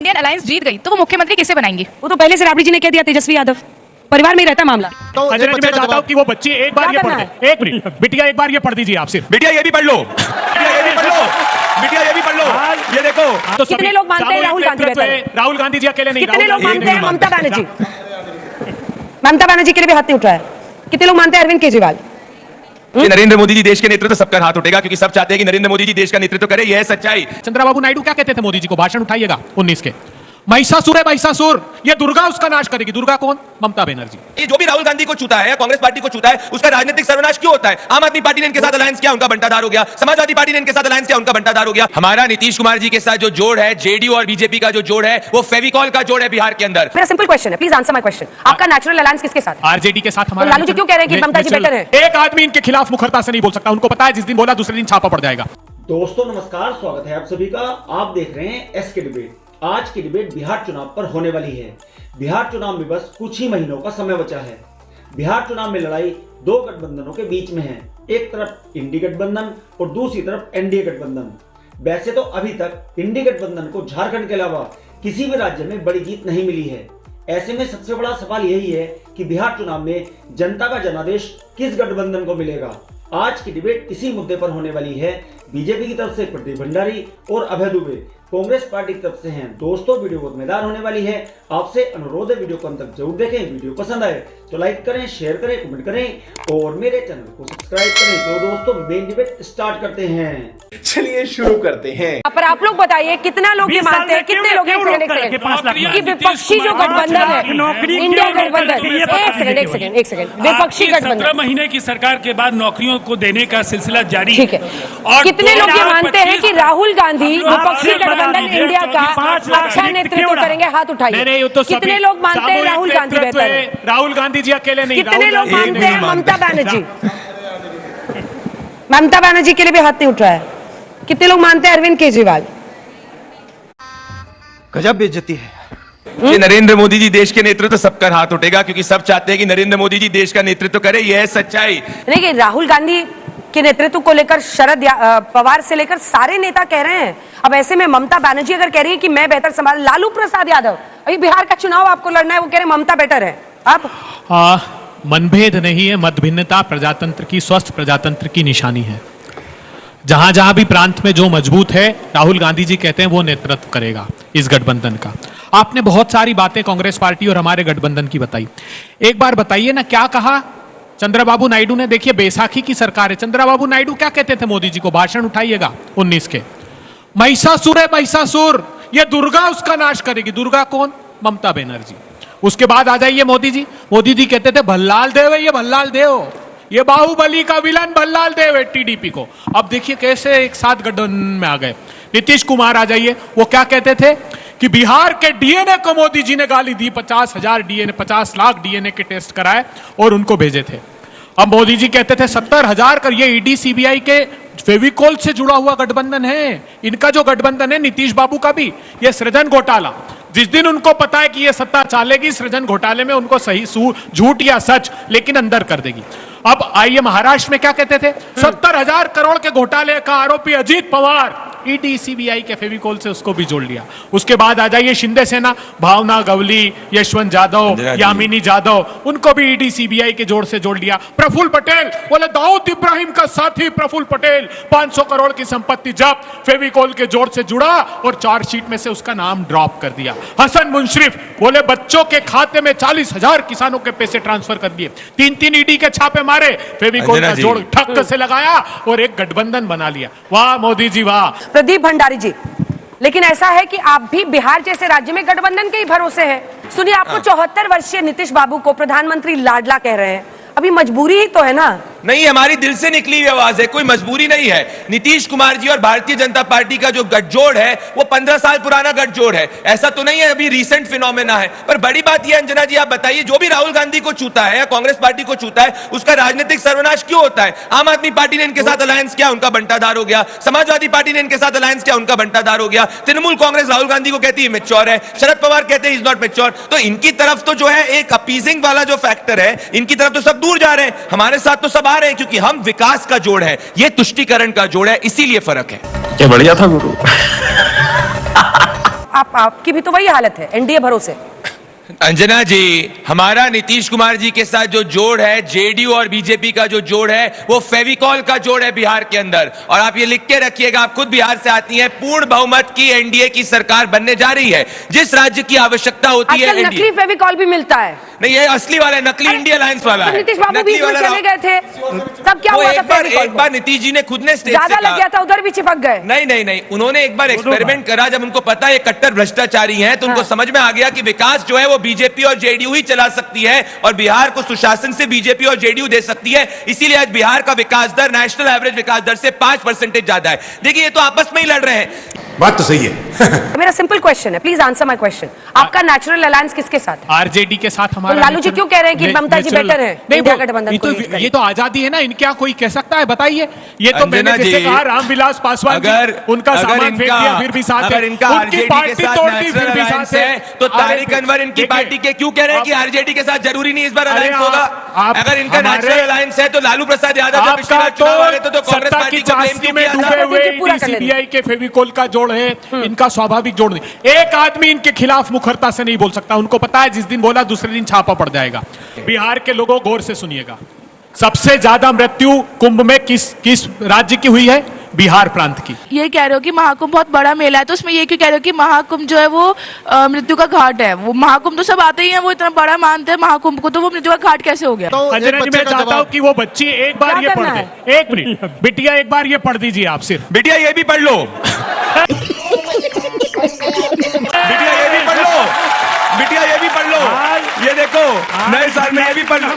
Indian alliance जीत गई तो वो मुख्यमंत्री किसे बनाएंगे? वो तो पहले से राबड़ी जी ने कह दिया, तेजस्वी यादव। परिवार में ही रहता मामला। तो मैं चाहता हूँ कि वो बच्ची एक बार ये पढ़ दे। एक मिनट बिटिया, एक बार ये पढ़ दीजिए आप सिर्फ। बिटिया ये भी पढ़ लो, बिटिया ये भी पढ़ लो, बिटिया ये भी पढ़ लो। ये देखो तो कितने लोग मानते हैं राहुल गांधी बेहतर है? राहुल गांधी जी अकेले नहीं, कितने लोग राहुल मानते हैं गांधी ममता बनर्जी? ममता बनर्जी के लिए भी हाथ नहीं उठाया। कितने लोग मानते हैं अरविंद केजरीवाल? कि नरेंद्र मोदी जी देश के नेतृत्व सबका हाथ उठेगा, क्योंकि सब चाहते हैं कि नरेंद्र मोदी जी देश का नेतृत्व करे। यह है सच्चाई। चंद्रबाबू नायडू क्या कहते थे मोदी जी को? भाषण उठाइएगा 19 के। महिषासुर है महिषासुर, ये दुर्गा उसका नाश करेगी। दुर्गा कौन? ममता बनर्जी। ये जो भी राहुल गांधी को छूता है, कांग्रेस पार्टी को छूता है, उसका राजनीतिक सर्वनाश क्यों होता है? आम आदमी पार्टी ने इनके साथ अलायंस किया, उनका बंटाधार हो गया। समाजवादी पार्टी ने इनके साथ अलायंस किया, उनका बंटाधार हो गया। हमारा नीतीश कुमार जी के साथ जो जोड़ है, जेडीयू और बीजेपी का जो जोड़ है, वो फेविकॉल का जोड़ है बिहार के अंदर। मेरा सिंपल क्वेश्चन है, प्लीज आंसर माय क्वेश्चन। आपका नेचुरल अलायंस किसके साथ? आरजेडी के साथ तो हमारा। लालू जी क्यों कह रहे हैं कि ममता जी बेटर है? एक आदमी इनके खिलाफ मुखरता से नहीं बोल सकता। उनको पता है जिस दिन बोला दूसरे दिन छापा पड़ जाएगा। दोस्तों नमस्कार, स्वागत है आप सभी का। आप देख रहे हैं एसके डिबेट। आज की डिबेट बिहार चुनाव पर होने वाली है। बिहार चुनाव में बस कुछ ही महीनों का समय बचा है। बिहार चुनाव में लड़ाई दो गठबंधनों के बीच में है। एक तरफ इंडी गठबंधन और दूसरी तरफ एनडीए गठबंधन। वैसे तो अभी तक इंडी गठबंधन को झारखंड के अलावा किसी भी राज्य में बड़ी जीत नहीं मिली है। ऐसे में सबसे बड़ा सवाल यही है कि बिहार चुनाव में जनता का जनादेश किस गठबंधन को मिलेगा। आज की डिबेट इसी मुद्दे पर होने वाली है। बीजेपी की तरफ से प्रदीप भंडारी और अभय दुबे कांग्रेस पार्टी की तरफ से हैं। दोस्तों वीडियो बहुत मजेदार होने वाली है। आपसे अनुरोध है वीडियो को अंत तक जरूर देखें। वीडियो पसंद आए तो लाइक करें, शेयर करें, कमेंट करें और मेरे चैनल को सब्सक्राइब करें। तो दोस्तों मेन डिबेट स्टार्ट करते हैं। चलिए शुरू करते हैं। पर आप लोग बताइए कितना लोग ये मानते हैं, कितने लोग कि विपक्षी जो गठबंधन है, इंडिया गठबंधन, एक सेकंड विपक्षी गठबंधन 17 महीने की सरकार के बाद नौकरियों को देने का सिलसिला जारी ठीक है। और कितने लोग ये मानते हैं कि राहुल गांधी विपक्षी गठबंधन इंडिया का अच्छा नेतृत्व करेंगे? हाथ उठाइए। कितने लोग मानते हैं राहुल गांधी बेहतर है? राहुल गांधी जी अकेले नहीं, कितने लोग मानते हैं ममता बनर्जी? ममता बनर्जी के लिए भी हाथ नहीं उठ रहा है। कितने लोग मानते हैं अरविंद केजरीवाल? गजब बेइज्जती है। कि नरेंद्र मोदी जी देश के नेतृत्व सबका हाथ उठेगा, क्योंकि सब चाहते हैं कि नरेंद्र मोदी जी देश का नेतृत्व करे। यह है सच्चाई। नहीं, राहुल गांधी के नेतृत्व को लेकर शरद पवार से लेकर सारे नेता कह रहे हैं। अब ऐसे में ममता बनर्जी अगर कह रही है कि मैं बेहतर संभाल, लालू प्रसाद यादव अभी बिहार का चुनाव आपको लड़ना है, वो कह रहे हैं ममता बेटर है। अब मनभेद नहीं है, मतभिन्नता प्रजातंत्र की, स्वस्थ प्रजातंत्र की निशानी है। जहां जहां भी प्रांत में जो मजबूत है, राहुल गांधी जी कहते हैं वो नेतृत्व करेगा इस गठबंधन का। आपने बहुत सारी बातें कांग्रेस पार्टी और हमारे गठबंधन की बताई। एक बार बताइए ना, क्या कहा चंद्रबाबू नायडू ने? देखिए बैसाखी की सरकार है। चंद्रबाबू नायडू क्या कहते थे मोदी जी को? भाषण उठाइएगा 19 के। महिषासुर है महिषासुर, ये दुर्गा उसका नाश करेगी। दुर्गा कौन? ममता बनर्जी। उसके बाद आ जाइए मोदी जी। मोदी जी कहते थे भल्लाल देव है ये, भल्लाल देव, ये बाहुबली का विलन भल्लाल देव है टीडीपी को। अब देखिए कैसे एक साथ गठबंधन में आ गए। नीतीश कुमार आ जाइए, वो क्या कहते थे कि बिहार के डीएनए को मोदी जी ने गाली दी। 50,000 डीएनए, 50 लाख डीएनए के टेस्ट कराए और उनको भेजे थे। अब मोदी जी कहते थे 70,000 कर। ये ईडी सीबीआई के फेविकोल से जुड़ा हुआ गठबंधन है। इनका जो गठबंधन है नीतीश बाबू का भी, ये सृजन घोटाला। जिस दिन उनको पता है कि ये सत्ता चालेगी, सृजन घोटाले में उनको सही झूठ या सच लेकिन अंदर कर देगी। अब आइए महाराष्ट्र में क्या कहते थे? 70,000 करोड़ के घोटाले का आरोपी अजीत पवार, ईडी सीबीआई के फेविकोल से उसको भी जोड़ लिया। उसके बाद आ जाइए शिंदे सेना, भावना गवली, यशवंत जाधव, यामिनी जाधव, उनको भी ईडी सीबीआई के जोड़ से जोड़ लिया। प्रफुल्ल पटेल बोले दाऊद इब्राहिम का साथी प्रफुल्ल पटेल 500 करोड़ की संपत्ति जब्त, फेविकोल के जोड़ से जुड़ा और चार्जशीट में से उसका नाम ड्रॉप कर दिया। हसन मुंशरिफ बोले बच्चों के खाते में 40,000 किसानों के पैसे ट्रांसफर कर दिए। 3 ईडी के छापे मारे, फेविकोल का जोड़ ठक से लगाया और एक गठबंधन बना लिया। वाह मोदी जी वाह। प्रदीप भंडारी जी, लेकिन ऐसा है कि आप भी बिहार जैसे राज्य में गठबंधन के ही भरोसे हैं। सुनिए, आपको 74 वर्षीय नीतीश बाबू को प्रधानमंत्री लाडला कह रहे हैं। अभी मजबूरी ही तो है ना? नहीं, हमारी दिल से निकली हुई आवाज है, कोई मजबूरी नहीं है। नीतीश कुमार जी और भारतीय जनता पार्टी का जो गठजोड़ है वो 15 साल पुराना गठजोड़ है। ऐसा तो नहीं है अभी रिसेंट फिनोमेना है। पर बड़ी बात यह अंजना जी, आप बताइए, जो भी राहुल गांधी को छूता है या कांग्रेस पार्टी को छूता है, उसका राजनीतिक सर्वनाश क्यों होता है? आम आदमी पार्टी ने इनके साथ अलायंस किया, उनका बंटाधार हो गया। समाजवादी पार्टी ने इनके साथ अलायंस किया, उनका बंटाधार हो गया। तृणमूल कांग्रेस राहुल गांधी को कहती है मेच्योर है, शरद पवार कहते हैं इज नॉट मेच्योर। तो इनकी तरफ तो जो है एक अपीजिंग वाला जो फैक्टर है, इनकी तरफ तो सब दूर जा रहे हैं, हमारे साथ तो सब आ रहे हैं, क्योंकि हम विकास का जोड़ है, ये तुष्टीकरण का जोड़ है, इसीलिए फर्क है। क्या बढ़िया था गुरु। आपकी भी तो वही हालत है, एनडीए भरोसे। अंजना जी, हमारा नीतीश कुमार जी के साथ जो जोड़ है, जेडीयू और बीजेपी का जो जोड़ है, वो फेविकॉल का जोड़ है बिहार के अंदर। और आप ये लिख के रखिएगा, आप खुद बिहार से आती हैं, पूर्ण बहुमत की एनडीए की सरकार बनने जा रही है। जिस राज्य की आवश्यकता होती है, आजकल नकली फेविकॉल भी मिलता है। नहीं, ये असली वाला है, नकली इंडिया अलायंस वाला है। नीतीश बाबू बीच में चले गए थे, तब क्या वो हुआ था? एक बार नीतीश जी ने खुद ने स्टेज ज्यादा से लग गया था, उधर भी चिपक गए। नहीं, उन्होंने एक बार एक्सपेरिमेंट करा, जब उनको पता है कट्टर भ्रष्टाचारी हैं, तो उनको समझ में आ गया कि विकास जो है वो बीजेपी और जेडीयू ही चला सकती है, और बिहार को सुशासन से बीजेपी और जेडीयू दे सकती है। इसीलिए आज बिहार का विकास दर नेशनल एवरेज विकास दर से 5% ज्यादा है। देखिए, ये तो आपस में ही लड़ रहे हैं। बात तो सही है। मेरा सिंपल क्वेश्चन है, प्लीज आंसर माय क्वेश्चन। आपका नेचुरल अलायंस किसके साथ है? आरजेडी के साथ हमारा। तो लालू जी क्यों कह रहे हैं कि ममता जी बेटर है इंडिया गठबंधन को लीड करने? ये तो आजादी है ना, इनका कोई कह सकता है? बताइए। ये तो मैंने अंजना जैसे जी, कहा, रामविलास पासवान अगर उनका सामान फेंक दिया फिर भी साथ है, अगर इनका उनकी आरजेडी के पार्टी साथ तोड़ दी नेशनल फिर भी अलायंस साथ है, है। तो अरे तारिक अनवर इनकी देखिए, पार्टी के क्यों कह रहे हैं कि आरजेडी के साथ जरूरी नहीं इस बार अलायंस होगा? अगर इनका नेशनल अलायंस है तो लालू प्रसाद यादव जब पिछली बार चुनाव आ रहे थे तो कांग्रेस सत्ता पार्टी की को ब्लेम चाशनी क्यों में किया डूबे था? हुए पूरा कर लेने। सीबीआई के फेविकोल का जोड़ है, इनका स्वाभाविक जोड़ नहीं। एक आदमी इनके खिलाफ मुखरता से नहीं बोल सकता, उनको पता है जिस दिन बोला दूसरे दिन छापा पड़ जाएगा। बिहार के लोगों गौर से सुनिएगा, सबसे ज्यादा मृत्यु कुंभ में किस राज्य की हुई है? बिहार प्रांत की। ये कह रहे हो कि महाकुंभ बहुत बड़ा मेला है, तो उसमें ये क्यों कह रहे हो कि महाकुंभ जो है वो मृत्यु का घाट है? वो महाकुंभ तो सब आते ही हैं, वो इतना बड़ा मानते हैं महाकुंभ को, तो वो मृत्यु का घाट कैसे हो गया? अंजना जी, मैं चाहता हूँ कि वो बच्ची एक बार क्या ये पढ़ करना दे। एक मिनट बिटिया, एक बार ये पढ़ दीजिए आप सिर्फ। बिटिया ये भी पढ़ लो, बिटिया ये भी पढ़ लो, बिटिया ये भी पढ़ लो। ये देखो, नए साल में ये भी पढ़ लो।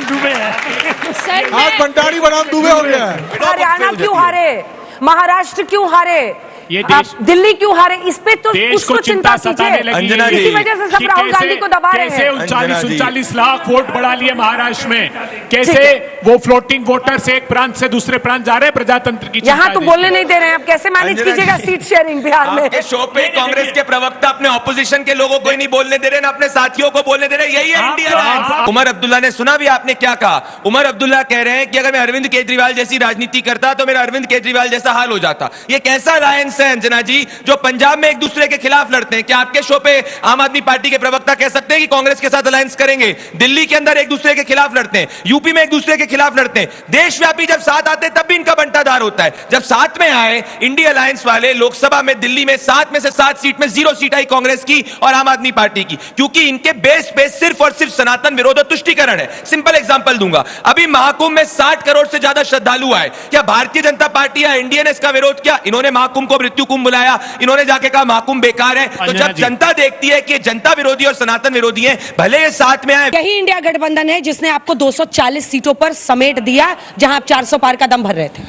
आज भंडारी बनाम डूबे हो गया है। हरियाणा क्यों हारे? महाराष्ट्र क्यों हारे? ये देश, दिल्ली क्यों हारे? इस पे तो देश कुछ को तो चिंता सताने कीजिए। लगी अंजना है। जी, इसी वजह से सब कि राहुल गांधी को दबा रहे कैसे हैं। 39 लाख वोट बढ़ा लिए महाराष्ट्र में, कैसे वो फ्लोटिंग वोटर से एक प्रांत से दूसरे प्रांत जा रहे हैं? प्रजातंत्र की यहाँ चिंता तो है बोलने देश नहीं दे रहे हैं, आप कैसे मैनेज अंजना कीजिएगा जी, सीट शेयरिंग बिहार में? आपके शो पे कांग्रेस के प्रवक्ता अपने ऑपोजिशन के लोगों को ही नहीं बोलने दे रहे, ना अपने साथियों को बोलने दे रहे। यही है इंडिया अलायंस। उमर अब्दुल्ला ने सुना भी आपने क्या कहा? उमर अब्दुल्ला कह रहे हैं कि अगर मैं अरविंद केजरीवाल जैसी राजनीति करता तो मेरा अरविंद केजरीवाल जैसा हाल हो जाता। ये कैसा अलायंस है अंजना जी, जो पंजाब में एक दूसरे के खिलाफ लड़ते हैं? क्या आपके शो पे आम आदमी पार्टी के प्रवक्ता कह सकते हैं कि कांग्रेस के साथ अलायंस करेंगे? दिल्ली के अंदर एक दूसरे के खिलाफ लड़ते हैं, यूपी में एक दूसरे के खिलाफ लड़ते हैं। देशव्यापी जब साथ आते हैं तब भी इनका बंटाधार होता है। जब साथ में आए इंडिया अलायंस वाले, लोकसभा में दिल्ली में 7 में से 7 सीट में 0 सीट आई कांग्रेस की और आम आदमी पार्टी की, क्योंकि इनके बेस पे सिर्फ और सिर्फ सनातन विरोध और तुष्टीकरण है। सिंपल एग्जांपल दूंगा, अभी महाकुंभ में 60 करोड़ से ज्यादा श्रद्धालु आए। क्या भारतीय जनता पार्टी या एनडीए ने इसका विरोध किया? इन्होंने महाकुंभ को मृत्यु कुंभ बुलाया, इन्होंने जाके कहा महाकुंभ बेकार है। तो जब जनता देखती है कि जनता विरोधी और सनातन विरोधी हैं, भले ये साथ में आए। यही इंडिया गठबंधन है जिसने आपको 240 सीटों पर समेट दिया, जहां आप 400 पार का दम भर रहे थे।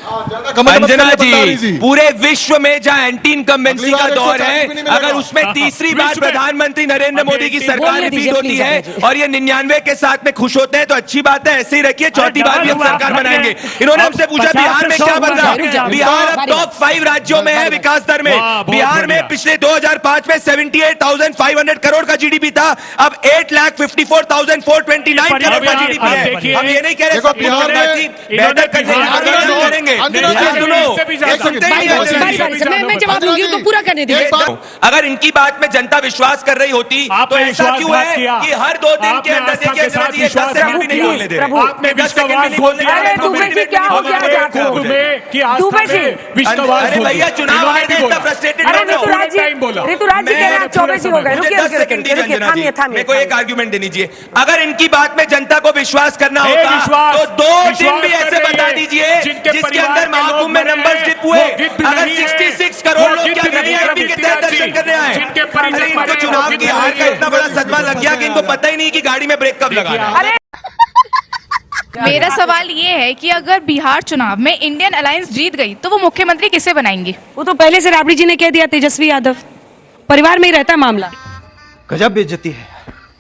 अंजना जी, पूरे विश्व में जहां एंटी इनकम्बेंसी का दौर है, अगर उसमें तीसरी बार प्रधानमंत्री नरेंद्र मोदी की सरकार रिपीट होती है और ये 99 के साथ में खुश होते हैं, तो अच्छी बात है, ऐसे ही रखिए, चौथी बार भी हम सरकार बनाएंगे। इन्होंने हमसे पूछा बिहार में क्या बन रहा? बिहार अब टॉप 5 राज्यों में है विकास दर में। बिहार में पिछले 2005 में 78,500 करोड़ का जीडीपी था, अब 8,54,429 करोड़ का जीडीपी है। हम ये नहीं कह रहे सब बिहार में बेहतर करने करेंगे। मैं जवाब दूंगी, उनको पूरा करने दीजिए। अगर इनकी बात में जनता विश्वास कर रही होती तो ऐसा क्यों है कि हर 2 दिन के अंदर देखिए 10 सेकंड भी नहीं बोलने दे रहे? आपने विश्वास दुबे जी क्या हो गया आज आपको? दुबे जी, अरे भैया, चुनाव आए थे, इतना फ्रस्ट्रेटेड अरे मत हो। ऋतुराज जी कह रहे हैं 24 ही हो गए। रुकिए, थामिए। मेरे को एक आर्गुमेंट देनी चाहिए। अगर इनकी बात में जनता को विश्वास करना होता तो 2 दिन भी ऐसे बता दीजिए जिसके अंदर महाकुंभ में नंबर्स डिप हुए। अगर 66 करोड़ लोग क्या वीवीआईपी के तहत दर्शन करने आए? अरे इनको चुनाव की हार का इतना बड़ा सदमा लग गया कि इनको पता ही नहीं कि गाड़ी में ब्रेक कब लगाना है। अरे मेरा सवाल ये है कि अगर बिहार चुनाव में इंडियन अलायंस जीत गई तो वो मुख्यमंत्री किसे बनाएंगे? वो तो पहले से राबड़ी जी ने कह दिया, तेजस्वी यादव। परिवार में ही रहता मामला। गजब बेइज्जती है।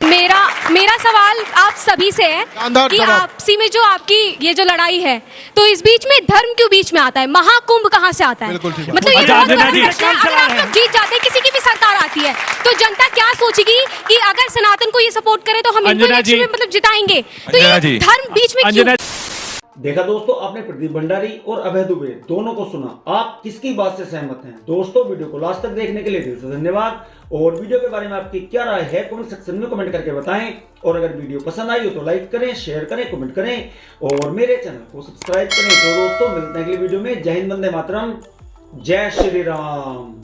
मेरा सवाल आप सभी से है कि आपसी में जो आपकी ये जो लड़ाई है, तो इस बीच में धर्म क्यों बीच में आता है? महाकुंभ कहाँ से आता है? मतलब ये बहुत बड़ा प्रश्न है। अगर आप लोग जीत जाते हैं, किसी की भी सरकार आती है, तो जनता क्या सोचेगी कि अगर सनातन को ये सपोर्ट करे तो हम इनको इलेक्शन में मतलब जिताएंगे? तो ये धर्म बीच में क्यों? देखा दोस्तों, आपने प्रदीप भंडारी और अभय दुबे दोनों को सुना। आप किसकी बात से सहमत हैं? दोस्तों वीडियो को लास्ट तक देखने के लिए दिल से धन्यवाद। और वीडियो के बारे में आपकी क्या राय है कमेंट सेक्शन में कमेंट करके बताएं। और अगर वीडियो पसंद आई हो तो लाइक करें, शेयर करें, कमेंट करें और मेरे चैनल को सब्सक्राइब करें। तो दोस्तों मिलते हैं अगली वीडियो में। जय हिंद, वंदे मातरम, जय श्री राम।